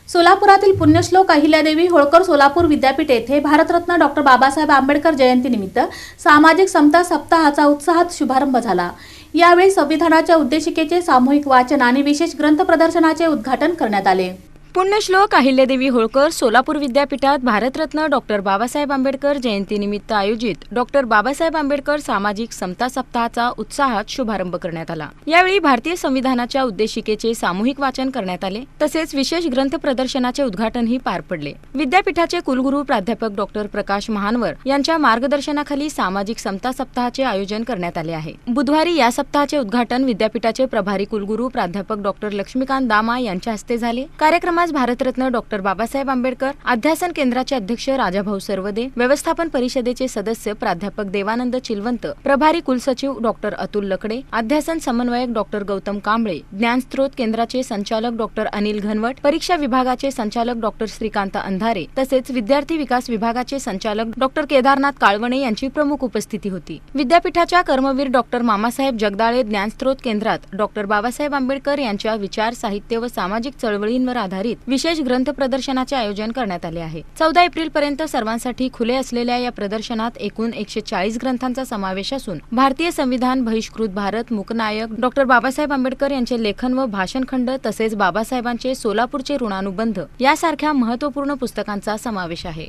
सोलापुरातील पुण्यश्लोक अहिल्यादेवी होळकर सोलापूर विद्यापीठ येथे भारतरत्न डॉक्टर बाबासाहेब आंबेडकर जयंतीनिमित्त सामाजिक समता सप्ताहाचा उत्साहात शुभारंभ झाला। यावेळी संविधानाच्या उद्देशिकेचे सामूहिक वाचन आणि विशेष ग्रंथ प्रदर्शनाचे उद्घाटन करण्यात आले। पुण्यश्लोक अहिल्यादेवी होळकर सोलापूर विद्यापीठात भारतरत्न डॉक्टर बाबासाहेब आंबेडकर जयंतीनिमित्त आयोजित डॉक्टर बाबासाहेब आंबेडकर सामाजिक समता सप्ताहाचा उत्साहात शुभारंभ करण्यात आला। यावेळी भारतीय संविधानाच्या उद्देशिकेचे सामूहिक वाचन करण्यात आले, तसेच विशेष ग्रंथ प्रदर्शनाचे उद्घाटनही पार पडले। विद्यापीठाचे कुलगुरू प्राध्यापक डॉक्टर प्रकाश महानवर यांच्या मार्गदर्शनाखाली सामाजिक समता सप्ताहाचे आयोजन करण्यात आले आहे। बुधवारी या सप्ताहाचे उद्घाटन विद्यापीठाचे प्रभारी कुलगुरू प्राध्यापक डॉक्टर लक्ष्मीकांत दामा यांच्या हस्ते झाले। कार्यक्रमात भारतरत्न डॉक्टर बाबासाहेब आंबेडकर अध्यासन केंद्राचे अध्यक्ष राजाभाऊ सरवदे, व्यवस्थापन परिषदेचे सदस्य प्राध्यापक देवानंद चिलवंत, प्रभारी कुलसचिव डॉक्टर अतुल लकडे, अध्यासन समन्वयक डॉक्टर गौतम कांबळे, ज्ञानस्त्रोत केंद्राचे संचालक डॉक्टर अनिल घनवट, परीक्षा विभागाचे संचालक डॉक्टर श्रीकांत अंधारे तसेच विद्यार्थी विकास विभागाचे संचालक डॉक्टर केदारनाथ काळवणे यांची प्रमुख उपस्थिती होती। विद्यापीठाच्या कर्मवीर डॉक्टर मामासाहेब जगदाळे ज्ञानस्त्रोत केंद्रात डॉक्टर बाबासाहेब आंबेडकर यांच्या विचार, साहित्य व सामाजिक चळवळींवर आधारित विशेष ग्रंथ प्रदर्शनाचे आयोजन करण्यात आले आहे। 14 एप्रिल पर्यंत सर्वांसाठी खुले असलेल्या या प्रदर्शनात एकूण 140 ग्रंथांचा समावेश असून भारतीय संविधान, बहिष्कृत भारत, मूकनायक, डॉक्टर बाबासाहेब आंबेडकर यांचे लेखन व भाषणखंड तसेच बाबासाहेबांचे सोलापूरचे ऋणानुबंध यासारख्या महत्त्वपूर्ण पुस्तकांचा समावेश आहे।